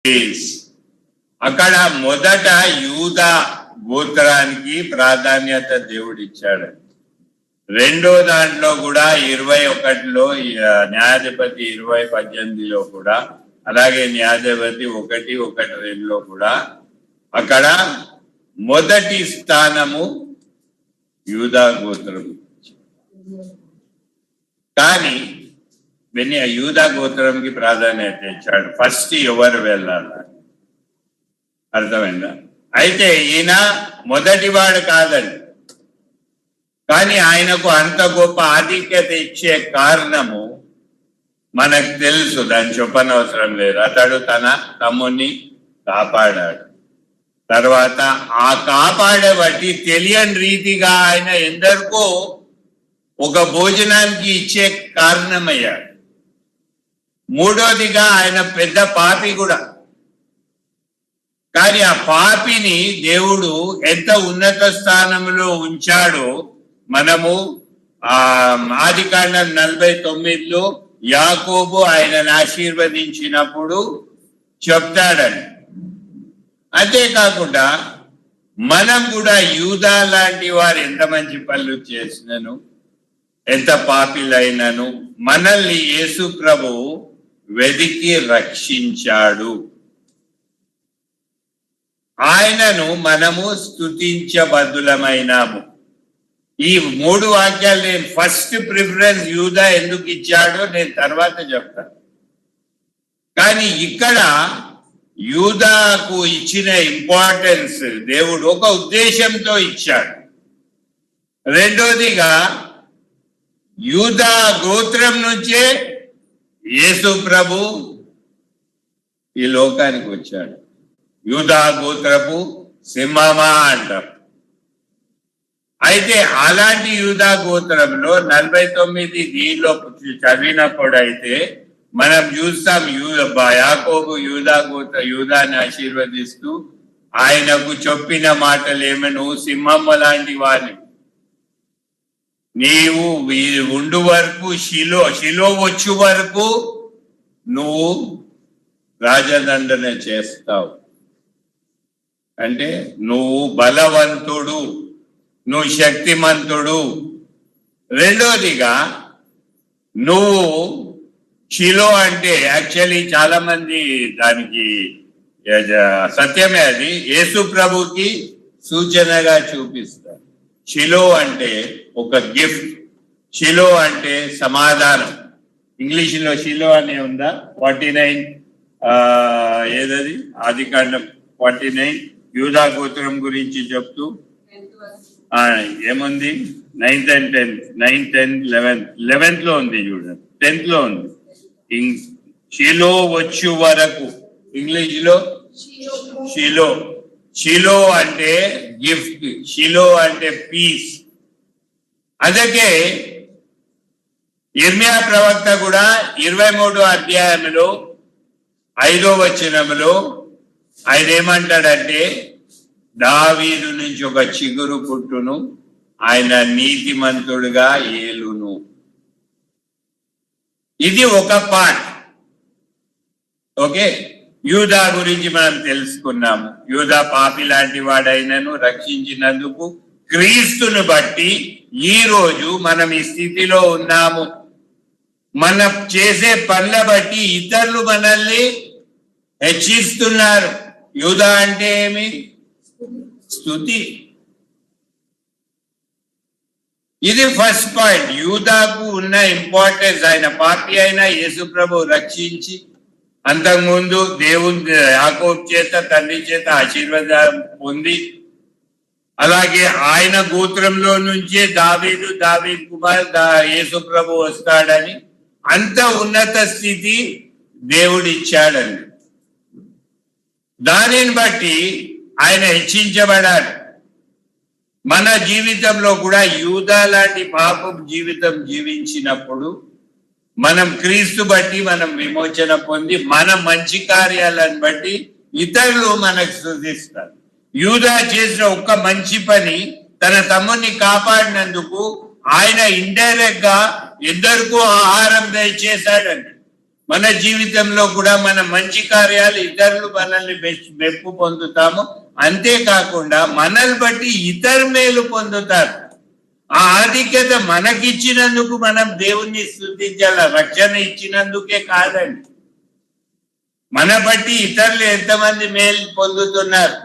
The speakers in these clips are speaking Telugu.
అక్కడ మొదట యూదా గోత్రానికి ప్రాధాన్యత దేవుడిచ్చాడు. రెండో దాంట్లో కూడా 21లో న్యాయాధిపతి 20:18లో కూడా, అలాగే న్యాయాధిపతి 1:1-2లో కూడా అక్కడ మొదటి స్థానము యూదా గోత్రం. కానీ యూదా గోత్రంకి ప్రాధాన్యత ఇచ్చాడు. ఫస్ట్ ఎవరు వెళ్ళాల, అర్థమైందా? అయితే ఈయన మొదటివాడు కాదండి, కానీ ఆయనకు అంత గొప్ప ఆధిక్యత ఇచ్చే కారణము మనకు తెలుసు, దాన్ని చెప్పనవసరం లేదు. అతడు తన తమ్ముని కాపాడాడు. తర్వాత ఆ కాపాడే బట్టి తెలియని రీతిగా ఆయన ఎందరికో ఒక భోజనానికి ఇచ్చే కారణమయ్యాడు. మూడోదిగా ఆయన పెద్ద పాపి కూడా, కానీ ఆ పాపిని దేవుడు ఎంత ఉన్నత స్థానంలో ఉంచాడో మనము ఆదికాండం 49లో యాకోబు ఆయనను ఆశీర్వదించినప్పుడు చెప్తాడండి. అంతేకాకుండా మనం కూడా యూదా లాంటి వారు ఎంత మంచి పనులు చేసినను, ఎంత పాపిలైనను మనల్ని యేసు ప్రభు వెదికి రక్షించాడు. ఆయనను మనము స్తుతించబద్దులమైనాము. ఈ 3 వాక్యాలు నేను ఫస్ట్ ప్రిఫరెన్స్ యూదా ఎందుకు ఇచ్చాడో నేను తర్వాత చెప్తాను. కానీ ఇక్కడ యూదాకు ఇచ్చిన ఇంపార్టెన్స్ దేవుడు ఒక ఉద్దేశంతో ఇచ్చాడు. రెండోదిగా యూదా గోత్రం నుంచే యేసు ప్రభు ఈ లోకానికి వచ్చాడు. యూదా గోత్రపు సింహమా అంటారు. అయితే అలాంటి యూదా గోత్రంలో 49 దీనిలో చదివినప్పుడు అయితే మనం చూస్తాం, యాకోబు యూదాని ఆశీర్వదిస్తూ ఆయనకు చెప్పిన మాటలు ఏమో, నువ్వు సింహమ్మ లాంటి వాడిని, నీవు ఉండు వరకు శిలో వచ్చు వరకు నువ్వు రాజదండన చేస్తావు. అంటే నువ్వు బలవంతుడు, నువ్వు శక్తిమంతుడు. రెండోదిగా నువ్వు షిలో అంటే యాక్చువల్లీ చాలా మంది దానికి సత్యమే, అది యేసు ప్రభుకి సూచనగా చూపిస్తారు. షిలో అంటే ఒక గిఫ్ట్, షిలో అంటే సమాధానం. ఇంగ్లీష్లో షిలో అనే ఉందా? 49 ఏదది ఆదికాండం 49 యూదా గోత్రం గురించి చెప్తూ ఏముంది? 9th and 10th, 9th and 11th లో ఉంది చూడండి, 10th లో ఉంది. షిలో వచ్చు వరకు ఇంగ్లీష్ లో షిలో అంటే గిఫ్ట్, షిలో అంటే పీస్. అందుకే ఇర్మియా ప్రవక్త కూడా 23వ అధ్యాయంలో 5వ వచనంలో ఆయన ఏమంటాడంటే, దావీదు నుంచి ఒక చిగురు పుట్టును, ఆయన నీతిమంతుడుగా ఏలును. ఇది ఒక పార్ట్. ఓకే, యూదా గురించి మనం తెలుసుకున్నాము. యూదా పాపి లాంటి వాడైనను రక్షించినందుకు క్రీస్తును బట్టి ఈ రోజు మనం ఈ స్థితిలో ఉన్నాము. మనం చేసే పనుల బట్టి ఇతరులు మనల్ని హెచ్చిస్తున్నారు. యూదా అంటే ఏమి? స్తుతి. ఇది ఫస్ట్ పాయింట్. యూదాకు ఉన్న ఇంపార్టెన్స్, ఆయన పాపి అయినా యేసు ప్రభు రక్షించి అంతకుముందు దేవుని యాకోబు చేత తండ్రి చేత ఆశీర్వాదం పొంది, అలాగే ఆయన గోత్రంలో నుంచే దావీదు కుమార్ యేసు ప్రభు వస్తాడని అంత ఉన్నత స్థితి దేవుడు ఇచ్చాడని, దానిని బట్టి ఆయన హెచ్చించబడాడు. మన జీవితంలో కూడా యూదా లాంటి పాపం జీవితం జీవించినప్పుడు మనం క్రీస్తు బట్టి మనం విమోచన పొంది మన మంచి కార్యాలను బట్టి ఇతరులు మనకు స్తుతిస్తారు. యూదా చేసిన ఒక్క మంచి పని, తన తమ్ముని కాపాడినందుకు ఆయన ఇండైరెక్ట్ గా ఇద్దరికూ ఆహారం దయచేశాడండి. మన జీవితంలో కూడా మన మంచి కార్యాలు ఇతరులు మనల్ని మెప్పు పొందుతాము. అంతేకాకుండా మనల్ని బట్టి ఇతరు మేలు పొందుతారు. ఆ ఆధిక్యత మనకిచ్చినందుకు మనం దేవుణ్ణి స్తుతించాల. రక్షణ ఇచ్చినందుకే కాదండి, మన బట్టి ఇతరులు ఎంతమంది మేలు పొందుతున్నారు.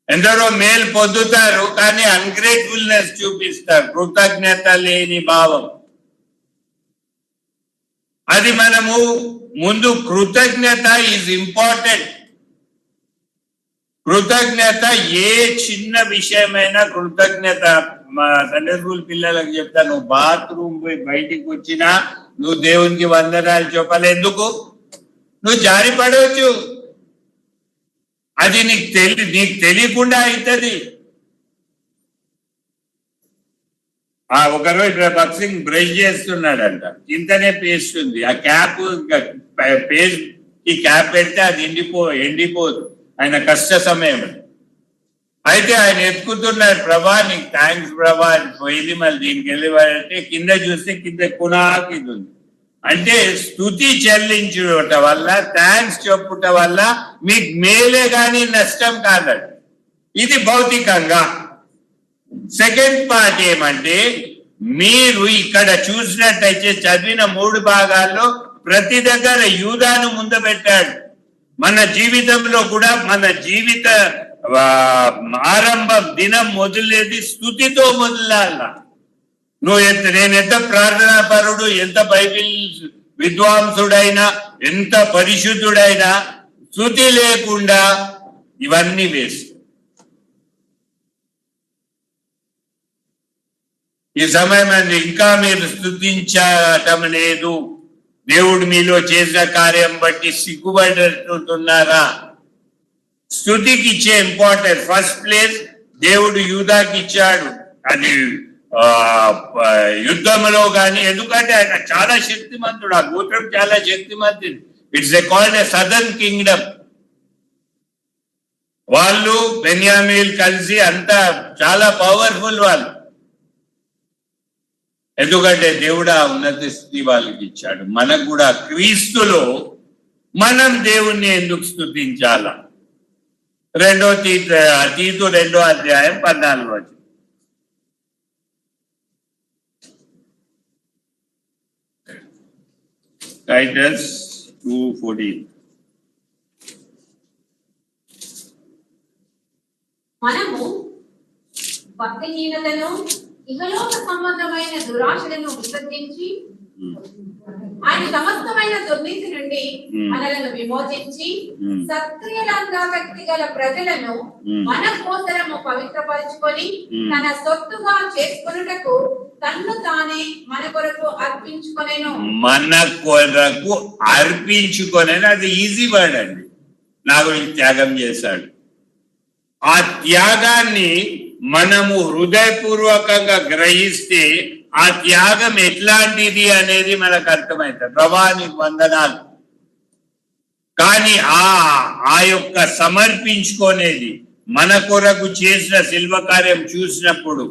ఎందరో మేలు పొందుతారు కానీ అన్గ్రేట్ఫుల్నెస్ చూపిస్తారు, కృతజ్ఞత లేని భావం. అది మనము ముందు కృతజ్ఞత ఈజ్ ఇంపార్టెంట్. కృతజ్ఞత ఏ చిన్న విషయమైనా కృతజ్ఞత. మా సండే స్కూల్ పిల్లలకు చెప్తా, నువ్వు బాత్రూమ్ పోయి బయటికి వచ్చినా నువ్వు దేవునికి వందనాలు చెప్పాలి. ఎందుకు? నువ్వు జారి పడవచ్చు, అది నీకు తెలియకుండా అవుతుంది. ఒకరోజు భక్సింగ్ బ్రష్ చేస్తున్నాడంట, ఇంతనే పేస్ట్ ఉంది, ఆ క్యాప్ పేస్ట్ ఈ క్యాప్ పెడితే అది ఎండిపోదు ఆయన కష్ట సమయం. అయితే ఆయన ఎత్తుకుతున్నాడు, ప్రభా నీకు థ్యాంక్స్ ప్రభా అని పోయింది. మళ్ళీ దీనికి వెళ్ళేవాడంటే కింద చూస్తే కింద కునాకిది ఉంది. అంటే స్తుతి చెల్లించుట వల్ల, థ్యాంక్స్ చెప్పుట వల్ల మీకు మేలే కానీ నష్టం కాదండి. ఇది భౌతికంగా. సెకండ్ పార్ట్ ఏమంటే, మీరు ఇక్కడ చూసినట్టయితే చదివిన 3 భాగాల్లో ప్రతి దగ్గర యూదాను ముందు పెట్టాడు. మన జీవితంలో కూడా మన జీవిత ఆరంభం దినం మొదలేది స్తుతితో మొదలాల. నేను ఎంత ప్రార్థనా పరుడు, ఎంత బైబిల్ విద్వాంసుడైనా, ఎంత పరిశుద్ధుడైనా స్తుతి లేకుండా ఇవన్నీ వేస్ట్. ఈ సమయం ఇంకా మీరు స్తుతించటం లేదు, దేవుడు మీలో చేసిన కార్యం బట్టి సిగ్గుపడుతున్నారా? స్తుతికి ఇచ్చే ఇంపార్టెంట్ ఫస్ట్ ప్లేస్ దేవుడు యూదాకి ఇచ్చాడు. అది యుద్ధంలో కానీ, ఎందుకంటే ఆయన చాలా శక్తిమంతుడు, ఆ గోత్రం చాలా శక్తిమంతుడు. It's called a southern Kingdom. వాళ్ళు బెన్యామీన్ కలిసి అంతా చాలా పవర్ఫుల్ వాళ్ళు. ఎందుకంటే దేవుడు ఆ ఉన్నత స్థితి వాళ్ళకి ఇచ్చాడు. మనకు కూడా క్రీస్తులో మనం దేవుణ్ణి ఎందుకు స్తుతించాల? తీతు 2వ అధ్యాయం 14వ వచనం. టైటస్ 2:14. మనము భక్తిహీనతను, ఇహలోక సంబంధమైన దురాశలను విసర్జించి ఆయన సమస్తమైన దుర్నీతి నుండి మనలను విమోచించి సత్క్రియలంగాభక్తి గల ప్రజలను మన కోసరము పవిత్రపరుచుకొని తన సొత్తుగా చేసుకొనుటకు తన్ను తానే మన కొరకు అర్పించుకొనెను. మన కొరకు అర్పించుకొనెను, అది ఈజీ వర్డ్ అండి. నా గురించి త్యాగం చేశాడు. ఆ త్యాగాన్ని మనము హృదయపూర్వకంగా గ్రహిస్తే ఆ త్యాగం ఎట్లాంటిది అనేది మనకు అర్థమవుతుంది. ప్రభా నీకు వందనాలు. కానీ ఆ యొక్క సమర్పించుకునేది, మన కొరకు చేసిన శిల్వ కార్యం చూసినప్పుడు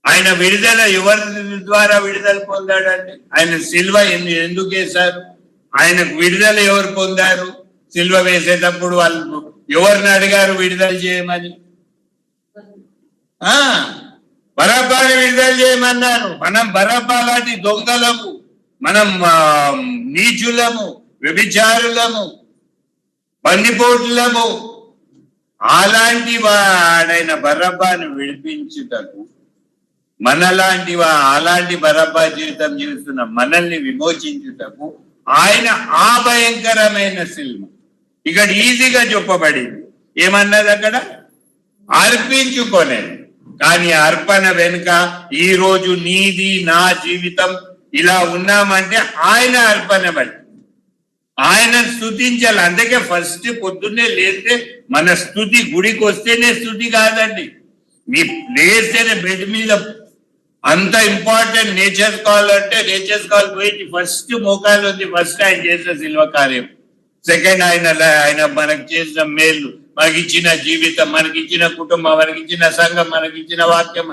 ఆయన విడుదల ఎవరి ద్వారా విడుదల పొందాడండి? ఆయన శిల్వ ఎందుకు వేశారు? ఆయనకు విడుదల ఎవరు పొందారు? శిల్వ వేసేటప్పుడు వాళ్ళు ఎవరిని అడిగారు విడుదల చేయమని? బరబ్బాని విడుదల చేయమన్నారు. మనం బరబ్బా లాంటి దొంగలము, మనం నీచులము, వ్యభిచారులము, బందిపోటులము. అలాంటి వాడైన బరబ్బాను విడిపించుటకు మనలాంటి అలాంటి బరబ్బా జీవితం జీవిస్తున్న మనల్ని విమోచించుటకు ఆయన ఆ భయంకరమైన శిల్వ ఇక్కడ ఈజీగా చెప్పబడింది. ఏమన్నది అక్కడ? అర్పించుకోలేదు. కానీ అర్పణ వెనుక ఈ రోజు నీది నా జీవితం ఇలా ఉన్నామంటే ఆయన అర్పణ బట్టి ఆయన స్తుతించాలి. అందుకే ఫస్ట్ పొద్దున్నే లేస్తే మన స్తుతి గుడికి వస్తేనే స్తుతి కాదండి. మీ లేస్తేనే బెడ్ మీద అంత ఇంపార్టెంట్. నేచర్ కాల్ అంటే నేచర్ కాల్ పోయి ఫస్ట్ మోకాలు ఉంది, ఫస్ట్ ఆయన చేసిన శిల్వ కార్యం. సెకండ్ ఆయన మనకు చేసిన మేలు, మనకిచ్చిన జీవితం, మనకిచ్చిన కుటుంబం, మనకిచ్చిన సంఘం, మనకిచ్చిన వాక్యం.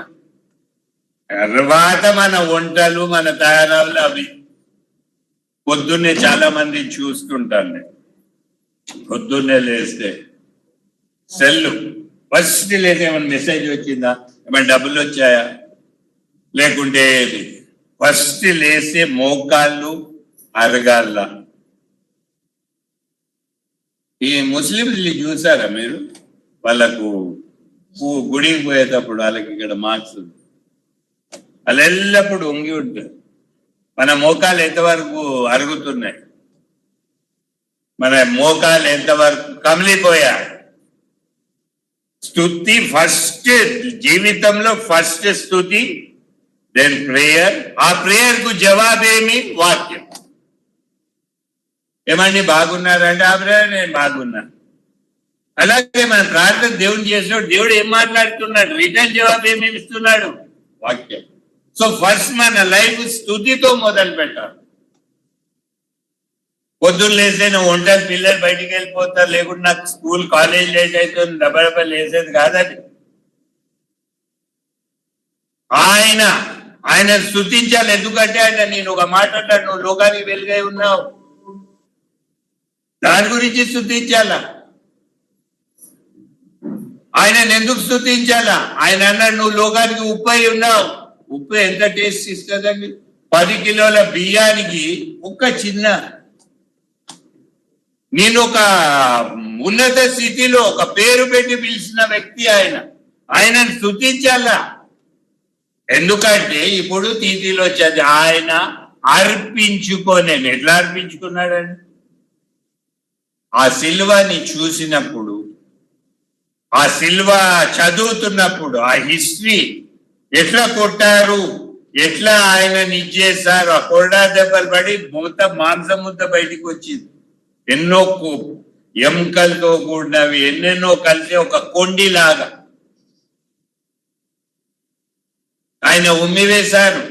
తర్వాత మన వంటలు, మన తయారాలు అవి పొద్దున్నే చాలా మంది చూస్తుంటాను నేను. పొద్దున్నే లేస్తే సెల్లు ఫస్ట్ లేస్తే ఏమైనా మెసేజ్ వచ్చిందా, ఏమైనా డబ్బులు వచ్చాయా, లేకుంటే ఫస్ట్ లేస్తే మోకాళ్ళు అరగాల. ఈ ముస్లింలు చూసారా మీరు? వాళ్ళకు గుడికి పోయేటప్పుడు వాళ్ళకి ఇక్కడ మార్క్స్ వాళ్ళు ఎల్లప్పుడు వంగి ఉంటారు. మన మోకాలు ఎంతవరకు అరుగుతున్నాయి, మన మోకాలు ఎంతవరకు కమిలిపోయా. స్తుతి ఫస్ట్, జీవితంలో ఫస్ట్ స్తుతి, దెన్ ప్రేయర్. ఆ ప్రేయర్ కు జవాబేమి? వాక్యం. ఏమండి బాగున్నారంటే ఆ ప్రేయర్ నేను బాగున్నా. అలాగే మన ప్రార్థన దేవుని చేసినప్పుడు దేవుడు ఏం మాట్లాడుతున్నాడు, రిటర్న్ జవాబు ఏమి ఇస్తున్నాడు? వాక్యం. సో ఫస్ట్ మన లైఫ్ స్తుతితో మొదలు పెట్టాలి. పొద్దున్న లేస్తే నువ్వు ఉంటారు, పిల్లలు బయటికి వెళ్ళిపోతారు, లేకుంటే నాకు స్కూల్ కాలేజ్ లేట్ అవుతుంది, డబ్బా లేసేది కాదండి. ఆయన స్తుతించాలి. ఎందుకంటే ఆయన నేను ఒక మాట అంటాడు, నువ్వు లోకానికి వెలుగై ఉన్నావు, దాని గురించి స్తుతించాలా. ఆయనను ఎందుకు స్తుతించాలా? ఆయన అన్నాడు నువ్వు లోకానికి ఉప్పు అయి ఉన్నావు. ఉప్పు ఎంత టేస్ట్ ఇస్తుందండి? 10 కిలోల బియ్యానికి ఒక చిన్న, నేను ఒక ఉన్నత స్థితిలో ఒక పేరు పెట్టి పిలిచిన వ్యక్తి ఆయనను స్తుతించాలా. ఎందుకంటే ఇప్పుడు తీతిలో వచ్చేది ఆయన అర్పించుకోనేను. ఎట్లా అర్పించుకున్నాడండి? ఆ సిల్వని చూసినప్పుడు, ఆ సిల్వ చదువుతున్నప్పుడు, ఆ హిస్టరీ ఎట్లా కొట్టారు, ఎట్లా ఆయన ఇచ్చేసారు, ఆ కొరడా దెబ్బలు పడి మొత్తం మాంసం ముద్ద బయటికి వచ్చింది. ఎన్నో ఎముకలతో కూడినవి ఎన్నెన్నో కలిసి ఒక కొండిలాగా ఆయన ఉమ్మివేశారు.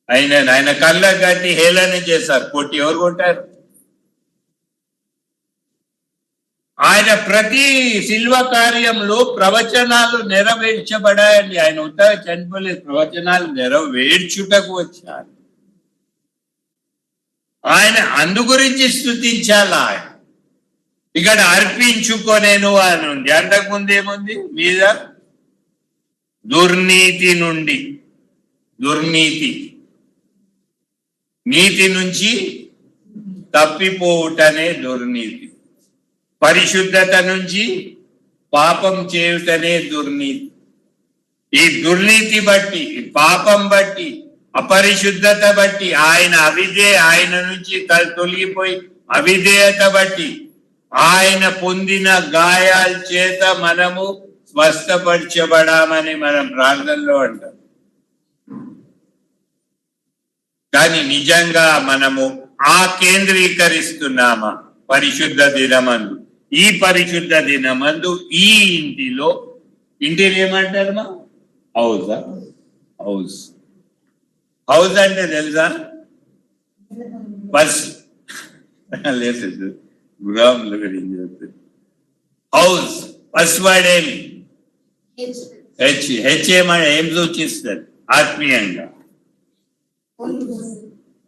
ఆయన కళ్ళ కట్టి హేళన చేశారు, కొట్టి. ఎవరు కొట్టారు? ఆయన ప్రతి శిల్వ కార్యంలో ప్రవచనాలు నెరవేర్చబడాయండి. ఆయన ఉత్తగా చనిపోలేదు, ప్రవచనాలు నెరవేర్చుటకు వచ్చారు. ఆయన అందు గురించి స్తుతించాలా. ఆయన ఇక్కడ అర్పించుకొనేను అని ఉంది. అంతకుముందు ఏముంది? మీద దుర్నీతి నుండి, దుర్నీతి, నీతి నుంచి తప్పిపోవుటనే దుర్నీతి. పరిశుద్ధత నుంచి పాపం చేయుటనే దుర్నీతి. ఈ దుర్నీతి బట్టి, పాపం బట్టి, అపరిశుద్ధత బట్టి, ఆయన నుంచి తొలగిపోయి అవిధేయత బట్టి ఆయన పొందిన గాయాల చేత మనము స్వస్థపరచబడామని మనం ప్రార్థనలో అంటాం. కానీ నిజంగా మనము కేంద్రీకరిస్తున్నామా? పరిశుద్ధ దినమందు, ఈ పరిశుద్ధ దినమందు ఈ ఇంటిని ఏమంటారు? హౌస్ అంటే తెలుసా? బస్ లేదు, గృహంలో గురించి చెప్తుంది. హౌస్ ఫస్ట్ వర్డ్ ఏమి? హెచ్ ఏం సూచిస్తుంది ఆత్మీయంగా?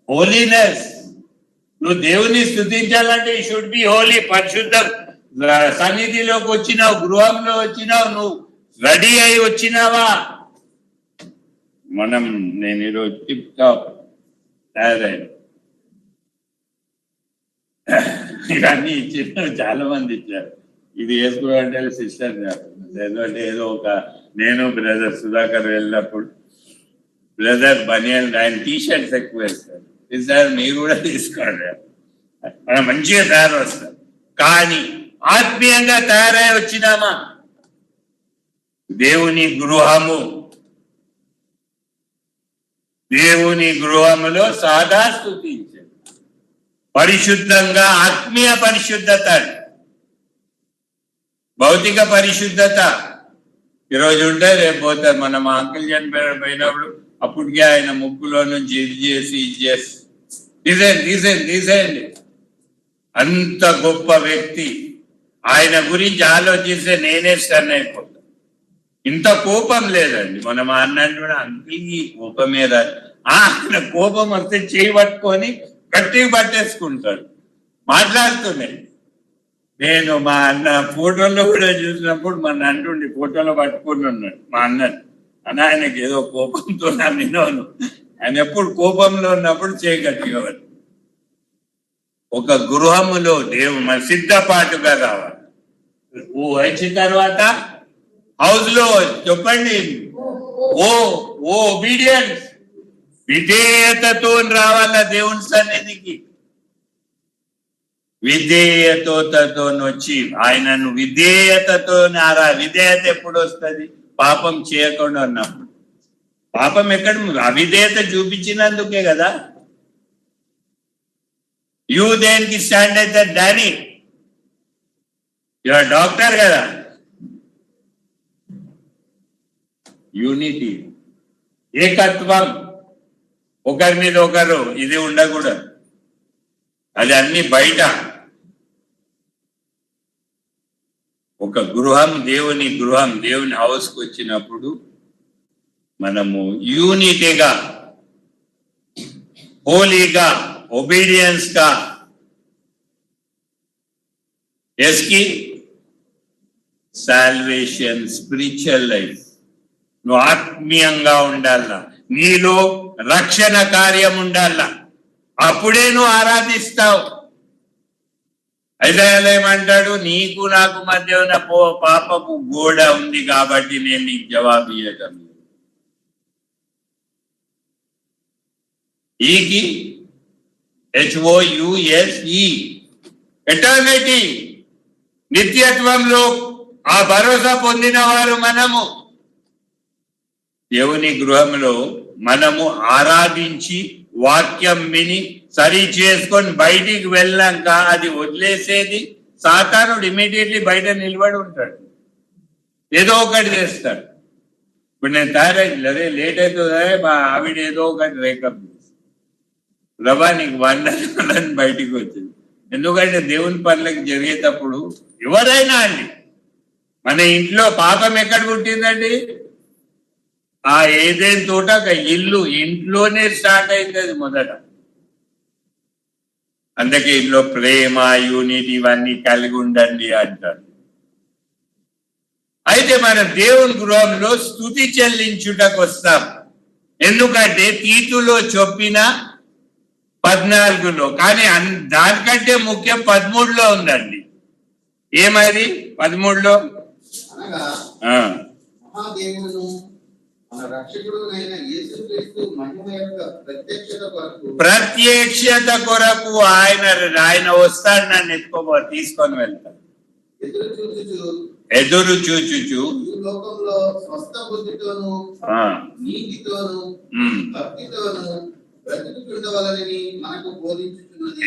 హోలీనెస్. నువ్వు దేవుని స్తుతించాలంటే యూ షుడ్ బి హోలీ. పరిశుద్ధ సన్నిధిలోకి వచ్చినావు, గృహంలో వచ్చినావు, నువ్వు రెడీ అయి వచ్చినావా? నేను ఈరోజు టిప్ టాప్ తయారైన ఇవన్నీ ఇచ్చిన చాలా మంది ఇచ్చారు. ఇది వేసుకోవాలంటే సిస్టర్ లేదంటే ఏదో ఒక, నేను బ్రదర్ సుధాకర్ వెళ్ళినప్పుడు బ్రదర్ బనియన్, ఆయన టీషర్ట్స్ ఎక్కువ వేస్తారు. సార్ మీరు కూడా తీసుకోండి, మనం మంచిగా తయారు వస్తాం. కానీ ఆత్మీయంగా తయారై వచ్చినామా? దేవుని గృహములో సాదా స్తుతించండి. పరిశుద్ధంగా, ఆత్మీయ పరిశుద్ధత, భౌతిక పరిశుద్ధత ఈరోజు ఉంటే రేపు పోతారు. మన మా అంకుల్ చనిపోయినప్పుడు అప్పటికే ఆయన ముక్కులో నుంచి ఇది చేసి తీసేయండి. అంత గొప్ప వ్యక్తి. ఆయన గురించి ఆలోచిస్తే నేనే స్టన్ అయిపోతా. ఇంత కోపం లేదండి. మనం అన్నట్టు అంకుల్కి కోపమే రాదు. ఆయన కోపం వస్తే చేయి పట్టుకొని గట్టిగా పట్టేసుకుంటాడు. మాట్లాడుతున్నాయి. నేను మా అన్న ఫోటోలో కూడా చూసినప్పుడు మన అంటుండి ఫోటోలో పట్టుకుని ఉన్నాడు మా అన్నని. అన్న ఆయనకి ఏదో కోపంతో వినోను. ఆయన ఎప్పుడు కోపంలో ఉన్నప్పుడు చేయగట్టిగా ఒక గృహములో మన సిద్ధపాటుగా రావాలి. వచ్చిన తర్వాత హౌస్ లో చెప్పండి, ఓ ఒబీడియన్స్, విధేయతతో రావాల దేవుని సన్నిధికి. విధేయతతో వచ్చి ఆయనను విధేయతతో విధేయత ఎప్పుడు వస్తుంది? పాపం చేయకుండా ఉన్నప్పుడు. పాపం ఎక్కడ? అవిధేయత చూపించినందుకే కదా. యూ దేనికి స్టాండ్ అయితే డాడీ, యువర్ డాక్టర్ కదా. యూనిటీ, ఏకత్వం, ఒకరి మీద ఒకరు ఇది ఉండకూడదు. అది అన్ని బయట. ఒక గృహం, దేవుని గృహం, దేవుని హౌస్కి వచ్చినప్పుడు మనము యూనిటీగా, హోలీగా, ఒబీడియన్స్ గా, ఎస్కి సాల్వేషన్, స్పిరిచువల్ లైఫ్. నువ్వు ఆత్మీయంగా ఉండాల, నీలో రక్షణ కార్యం ఉండాల, అప్పుడే నువ్వు ఆరాధిస్తావు. ఐజాయాలో ఏమంటాడు? నీకు నాకు మధ్య ఉన్న పాపపు గోడ ఉంది కాబట్టి నేను నీకు జవాబు ఇవ్వటం. ఈకి HOUSE, ఎటర్నిటీ, నిత్యత్వంలో ఆ భరోసా పొందిన వారు మనము. దేవుని గృహంలో మనము ఆరాధించి వాక్యం విని సరి చేసుకొని బయటికి వెళ్ళాక అది వదిలేసేది సాతానుడు ఇమీడియట్లీ బయట నిలబడి ఉంటాడు, ఏదో ఒకటి చేస్తాడు. ఇప్పుడు నేను తయారైంది, అదే లేట్ అవుతుందా, మా ఆవిడ ఏదో ఒకటి రేకప్ ప్రభా నీకు వందని బయటికి వచ్చింది. ఎందుకంటే దేవుని పనులకు జరిగేటప్పుడు ఎవరైనా అండి, మన ఇంట్లో పాపం ఎక్కడ పుట్టిందండి? ఆ ఏదైనా తోట ఒక ఇల్లు, ఇంట్లోనే స్టార్ట్ అవుతుంది మొదట. అందుకే ఇంట్లో ప్రేమ, యూనిటీ ఇవన్నీ కలిగి ఉండండి అంటారు. అయితే మనం దేవుని గృహంలో స్తుతి చెల్లించుటకు వస్తాం. ఎందుకంటే తీతులో చెప్పిన 14లో, కానీ దానికంటే ముఖ్యం 13లో ఉందండి. ఏమది 13లో? ప్రత్యక్షత కొరకు ఆయన వస్తాడు, నన్ను తీసుకొని వెళ్తాడు. ఎదురు చూచుచు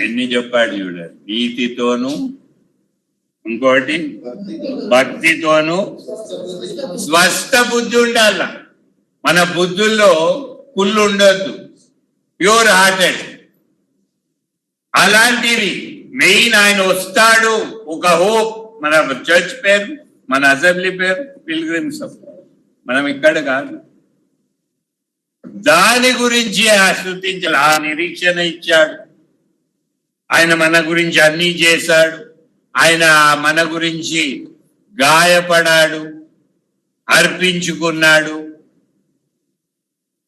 ఎన్ని చెప్పాడు చూడండి. నీతితోను, ఇంకోటి భక్తితోను, స్వస్థ బుద్ధి ఉండాల. మన బుద్ధుల్లో కుళ్ళు ఉండొద్దు, ప్యూర్ హార్టెడ్. అలాంటివి మెయిన్ ఆయన వస్తాడు. ఒక హోప్. మన చర్చ్ పేరు, మన అసెంబ్లీ పేరు పిల్గ్రిమ్స్. మనం ఇక్కడ కాదు, దాని గురించి స్తుతించాలి. ఆ నిరీక్షణ ఇచ్చాడు ఆయన, మన గురించి అన్ని చేశాడు ఆయన, మన గురించి గాయపడాడు, అర్పించుకున్నాడు.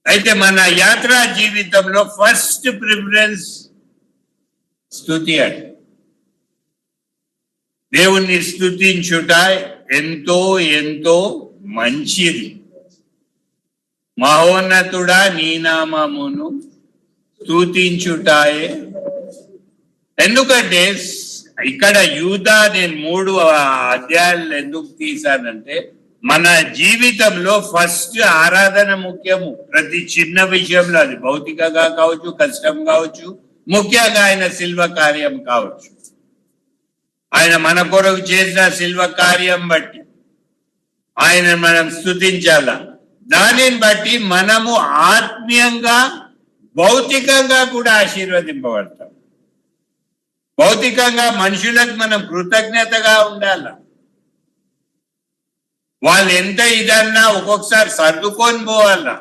అయితే మన యాత్రా జీవితంలో ఫస్ట్ ప్రిఫరెన్స్ స్తుతి అండి. దేవుణ్ణి స్తుతించుట ఎంతో ఎంతో మంచిది. మహోన్నతుడా నీ నామమును స్తుతించుటాయే. ఎందుకంటే ఇక్కడ యూదా, నేను 3 అధ్యాయాలు ఎందుకు తీశానంటే, మన జీవితంలో ఫస్ట్ ఆరాధన ముఖ్యము. ప్రతి చిన్న విషయంలో, అది భౌతికంగా కావచ్చు, కష్టం కావచ్చు, ముఖ్యంగా ఆయన శిల్వ కార్యం కావచ్చు. ఆయన మన కొరకు చేసిన శిల్వ కార్యం బట్టి ఆయన మనం స్తుతించాల. దానిని బట్టి మనము ఆత్మీయంగా, భౌతికంగా కూడా ఆశీర్వదింపబడతాం. భౌతికంగా మనుషులకు మనం కృతజ్ఞతగా ఉండాల. వాళ్ళు ఎంత ఇదన్నా ఒక్కొక్కసారి సర్దుకొని పోవాలా.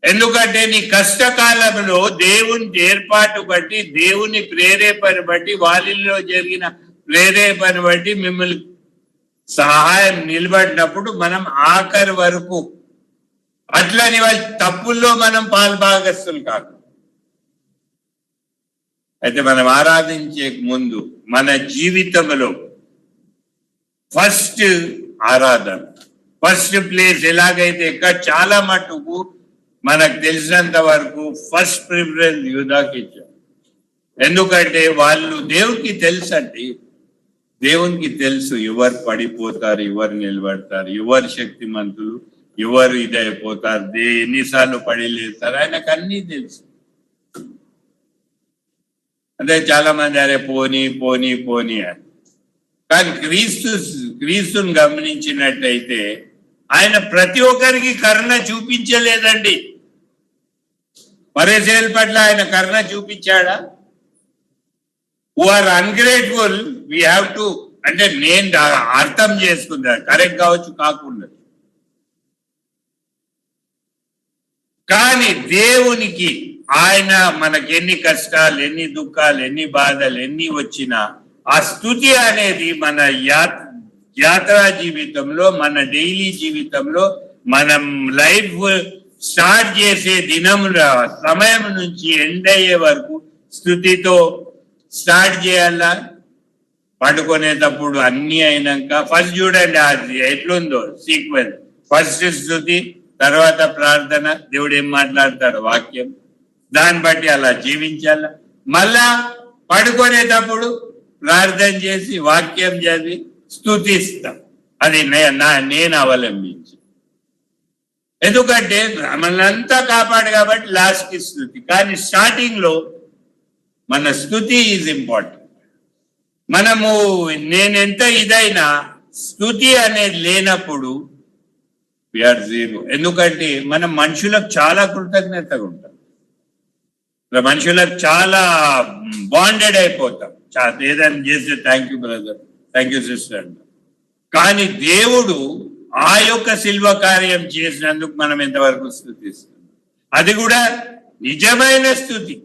ఎందుకంటే నీ కష్టకాలంలో దేవుని ఏర్పాటు బట్టి, దేవుని ప్రేరేపణ బట్టి, వాళ్ళలో జరిగిన ప్రేరేపణ బట్టి మిమ్మల్ని సహాయం నిలబడినప్పుడు మనం ఆఖరి వరకు, అట్లని వాళ్ళ తప్పుల్లో మనం పాల్భాగస్తులు కాదు. అయితే మనం ఆరాధించే ముందు మన జీవితంలో ఫస్ట్ ఆరాధన, ఫస్ట్ ప్లేస్ ఎలాగైతే ఇక్కడ చాలా మటుకు మనకు తెలిసినంత వరకు ఫస్ట్ ప్రిఫరెన్స్ యూదాకి ఇచ్చారు. ఎందుకంటే వాళ్ళు దేవునికి తెలుసు అండి, దేవునికి తెలుసు ఎవరు పడిపోతారు, ఎవరు నిలబడతారు, ఎవరు శక్తిమంతులు, ఎవరు ఇదైపోతారు, ఎన్నిసార్లు పడి లేస్తారు, ఆయనకు అన్నీ తెలుసు. అంటే చాలా మంది అరే పోనీ పోనీ పోనీ అని. కానీ క్రీస్తుని గమనించినట్టయితే ఆయన ప్రతి ఒక్కరికి కరుణ చూపించలేదండి. పరిసయ్యుల పట్ల ఆయన కరుణ చూపించాడా? Who are ungrateful we have to, అంటే నేను అర్థం చేసుకుందా, కరెక్ట్ కావచ్చు కాకుండా, కానీ దేవునికి ఆయన మనకి ఎన్ని కష్టాలు, ఎన్ని దుఃఖాలు, ఎన్ని బాధలు, ఎన్ని వచ్చినా ఆ స్థుతి అనేది మన యాత్రా జీవితంలో, మన డైలీ జీవితంలో, మనం లైఫ్ స్టార్ట్ చేసే దినముల సమయం నుంచి ఎండ్ అయ్యే వరకు స్థుతితో స్టార్ట్ చేయాలా. పడుకునేటప్పుడు అన్ని అయినాక ఫస్ట్ చూడండి అది ఎట్లుందో సీక్వెన్స్. ఫస్ట్ స్థుతి, తర్వాత ప్రార్థన, దేవుడు ఏం మాట్లాడతాడు వాక్యం, దాన్ని బట్టి అలా జీవించాల. మళ్ళా పడుకునేటప్పుడు ప్రార్థన చేసి వాక్యం చదివి స్తుతిస్తాం. అది నేను అవలంబించి, ఎందుకంటే మనల్ని అంతా కాపాడు కాబట్టి లాస్ట్ కి స్థుతి. కానీ స్టార్టింగ్ లో మన స్థుతి ఈజ్ ఇంపార్టెంట్. మనము నేనెంత ఇదైనా స్థుతి అనేది లేనప్పుడు వీఆర్ జీరో. ఎందుకంటే మనం మనుషులకు చాలా కృతజ్ఞతగా ఉంటాం, మనుషులకు చాలా బాండెడ్ అయిపోతాం. ఏదైనా చేస్తే thank you brother, thank you sister అంటాం. కానీ దేవుడు ఆ యొక్క శిల్వ కార్యం చేసినందుకు మనం ఎంతవరకు స్తుతిస్తున్నాం, అది కూడా నిజమైన స్థుతి.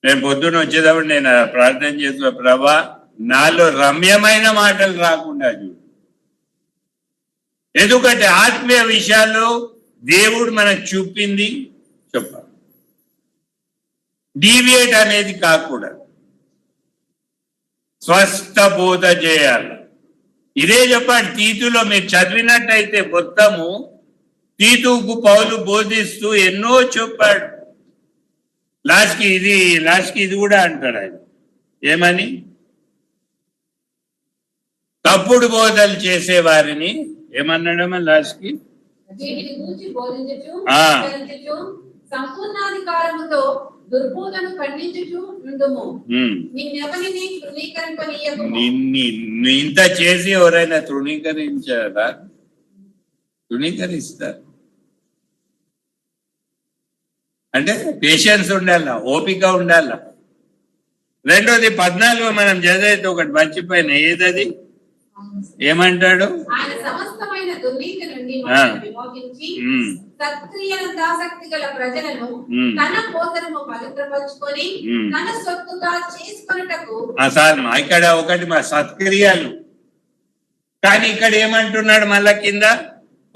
నేను పొద్దున వచ్చేటప్పుడు నేను ప్రార్థన చేసిన, ప్రభా నాలో రమ్యమైన మాటలు రాకుండా చూడు. ఎందుకంటే ఆత్మీయ విషయాల్లో దేవుడు మనకు చూపింది చెప్పాలి, డీవియేట్ అనేది కాకూడదు, స్వస్థ బోధ చేయాలి. ఇదే చెప్పండి తీతులో మీరు చదివినట్టయితే మొత్తము తీతుకు పౌలు బోధిస్తూ ఎన్నో చెప్పాడు. లాస్ట్కి ఇది కూడా అంటాడు ఆయన, ఏమని? తప్పుడు బోధలు చేసే వారిని ఏమన్నాడమ్మా లాస్ట్కి? సంపూర్ణాధికారముతో దుర్బోధను ఖండించుచు ఉండుము. నిన్నెవరిని తృణీకరింపనీయకుము. ఇంత చేసి ఎవరైనా తృణీకరించారా? తృణీకరిస్తారు. అంటే పేషెన్స్ ఉండాల, ఓపిక ఉండాల. రెండోది 14 మనం చదివితే ఒకటి మర్చిపోయిన, ఏదది? ఏమంటాడు? ఆయన సమస్తమైన దుర్నీతి నుండి విమోచించి సత్క్రియలందు ఆసక్తి గల ప్రజలను తన కోసము పవిత్రపరచుకొని తన సొత్తుగా చేసుకొనుటకు. ఇక్కడ ఒకటి మా సత్క్రియలు, కానీ ఇక్కడ ఏమంటున్నాడు మళ్ళా కింద?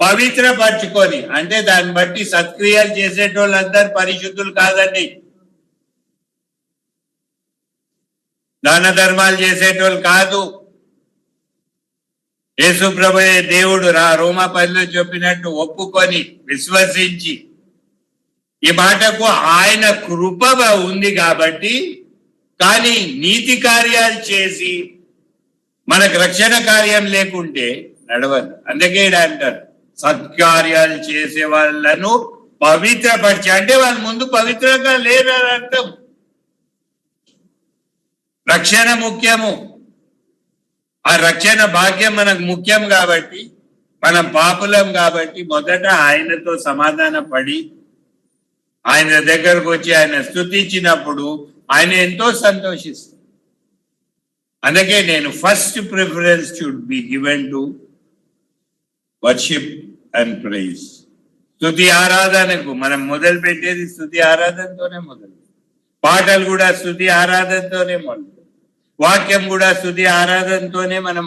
పవిత్రపరచుకొని. అంటే దాన్ని బట్టి సత్క్రియలు చేసేటోళ్ళందరూ పరిశుద్ధులు కాదండి. దాన ధర్మాలు చేసేటోళ్ళు కాదు. యేసు ప్రభువే దేవుడు రోమా 10లో చెప్పినట్టు ఒప్పుకొని విశ్వసించి, ఈ మాటకు ఆయన కృప ఉంది కాబట్టి, కానీ నీతి కార్యాలు చేసి మనకు రక్షణ కార్యం లేకుంటే నడవదు. అందుకే అంటారు సత్కార్యాలు చేసే వాళ్ళను పవిత్రపరిచి, అంటే వాళ్ళు ముందు పవిత్రంగా లేరని అర్థం. రక్షణ ముఖ్యము, ఆ రక్షణ భాగ్యం మనకు ముఖ్యం కాబట్టి, మనం పాపులం కాబట్టి మొదట ఆయనతో సమాధాన పడి ఆయన దగ్గరకు వచ్చి ఆయన స్తుతించినప్పుడు ఆయన ఎంతో సంతోషిస్తారు. అందుకే నేను first preference should be given to worship and praise. స్తుతి ఆరాధనకు మనం మొదలు పెట్టేది స్తుతి ఆరాధనతోనే మొదలు, పాటలు కూడా స్తుతి ఆరాధనతోనే మొదలు, వాక్యం కూడా స్తుతి ఆరాధనతోనే మనం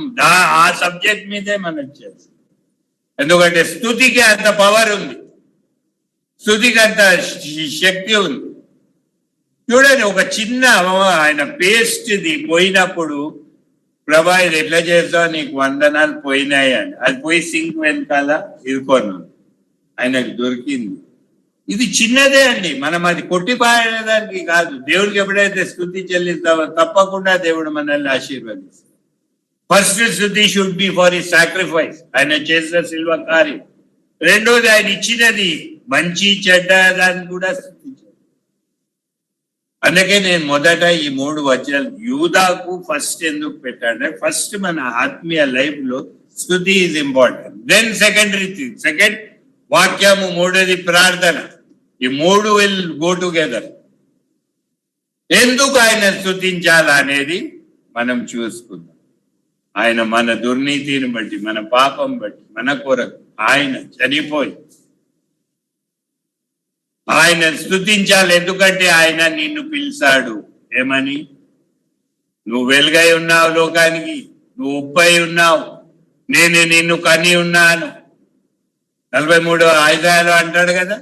ఆ సబ్జెక్ట్ మీదే మనం చేస్తాం. ఎందుకంటే స్తుతికి అంత పవర్ ఉంది, స్తుతికి అంత శక్తి ఉంది. చూడండి, ఒక చిన్న ఆయన పేస్ట్ది పోయినప్పుడు, ప్రభా ఇది ఎట్లా చేస్తావు, నీకు వందనాలు పోయినాయి అని, అది పోయి సింక్ వెనకాల ఇరుకోను, ఆయనకు దొరికింది. ఇది చిన్నదే అండి, మనం అది కొట్టిపాయడానికి కాదు. దేవుడికి ఎప్పుడైతే స్తుతి చెల్లిస్తామో తప్పకుండా దేవుడు మనల్ని ఆశీర్వదిస్తాడు. ఫస్ట్ స్తుతి షుడ్ బి ఫర్ ఈ సాక్రిఫైస్, ఆయన చేసిన శిల్వ కార్యం. రెండోది ఆయన ఇచ్చినది మంచి చెడ్డ దాన్ని కూడా స్తుతించాలి. అందుకే నేను మొదట ఈ 3 వచనాలు యూదాకు ఫస్ట్ ఎందుకు పెట్టాను, ఫస్ట్ మన ఆత్మీయ లైఫ్ లో స్తుతి is important, then secondary thing, second వాక్యము, మూడోది ప్రార్థన. ఈ 3 విల్ గో టుగెదర్. ఎందుకు ఆయన స్తుతించాలా అనేది మనం చూసుకుందాం. ఆయన మన దుర్నీతిని బట్టి, మన పాపం బట్టి, మన కొరకు ఆయన చనిపోయి ఆయన స్తుతించాలి. ఎందుకంటే ఆయన నిన్ను పిలిచాడు ఏమని, నువ్వు వెలుగై ఉన్నావు లోకానికి, నువ్వు ఉప్పై ఉన్నావు, నేను నిన్ను కని ఉన్నాను. 43వ అధ్యాయంలో అంటాడు కదా,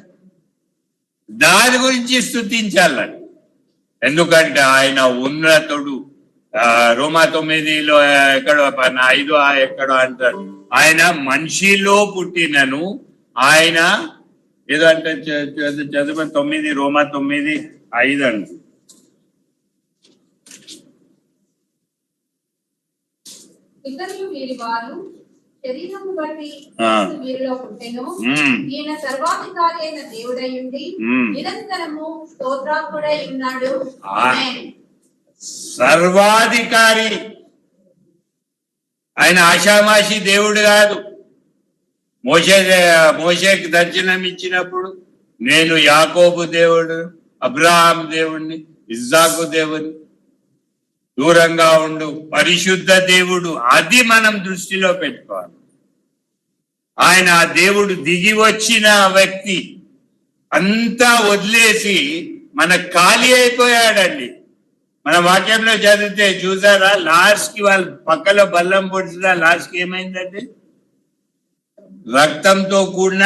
దాని గురించి స్తుతించాలని. ఎందుకంటే ఆయన ఉన్నతుడు. రోమా 9లో ఎక్కడో 5 ఎక్కడో అంటాడు, ఆయన మనిషిలో పుట్టినను, ఆయన ఏదో అంటే చదువు 9 రోమా 9:5 అంట. ఇతరులు వీరి వారు శరీరము బట్టి వీరిలో పుట్టెను, ఈయన సర్వాధికారి అయిన దేవుడై ఉండి నిరంతరము స్తోత్రాత్ముడై ఉన్నాడు. సర్వాధికారి, ఆయన ఆషామాషి దేవుడు కాదు. మోషేకి దర్శనం ఇచ్చినప్పుడు, నేను యాకోబు దేవుడు, అబ్రహాం దేవుణ్ణి, ఇస్సాకు దేవుని, దూరంగా ఉండు, పరిశుద్ధ దేవుడు, అది మనం దృష్టిలో పెట్టుకోవాలి. ఆయన ఆ దేవుడు దిగి వచ్చిన వ్యక్తి, అంతా వదిలేసి మన ఖాళీ అయిపోయాడండి. మన వాక్యంలో చదివితే చూసారా, లాస్ట్ కి వాళ్ళు పక్కలో బల్లం పొడిచినా లాస్ట్ కి ఏమైందంటే రక్తంతో కూడిన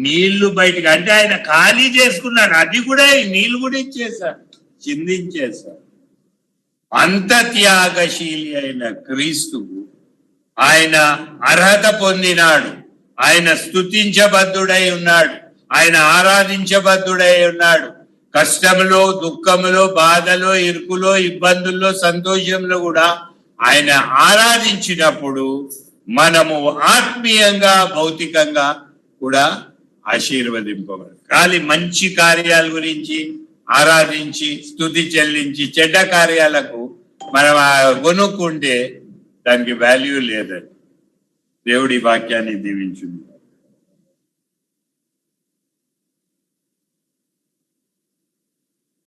నీళ్లు బయటికి, అంటే ఆయన ఖాళీ చేసుకున్నాడు. అది కూడా నీళ్లు కూడా ఇచ్చేశాడు, చిందించేశాడు. అంత త్యాగశీలి అయిన క్రీస్తు ఆయన అర్హత పొందినాడు. ఆయన స్తుతించబద్ధుడై ఉన్నాడు, ఆయన ఆరాధించబద్ధుడై ఉన్నాడు. కష్టంలో, దుఃఖంలో, బాధలో, ఇరుకులో, ఇబ్బందుల్లో, సంతోషంలో కూడా ఆయన ఆరాధించినప్పుడు మనము ఆత్మీయంగా, భౌతికంగా కూడా ఆశీర్వదింపబడు. ఖాళీ మంచి కార్యాల గురించి ఆరాధించి స్తుతి చెల్లించి చెడ్డ కార్యాలకు మనం కొనుక్కుంటే దానికి వాల్యూ లేదండి. దేవుడి వాక్యాన్ని దీవించును.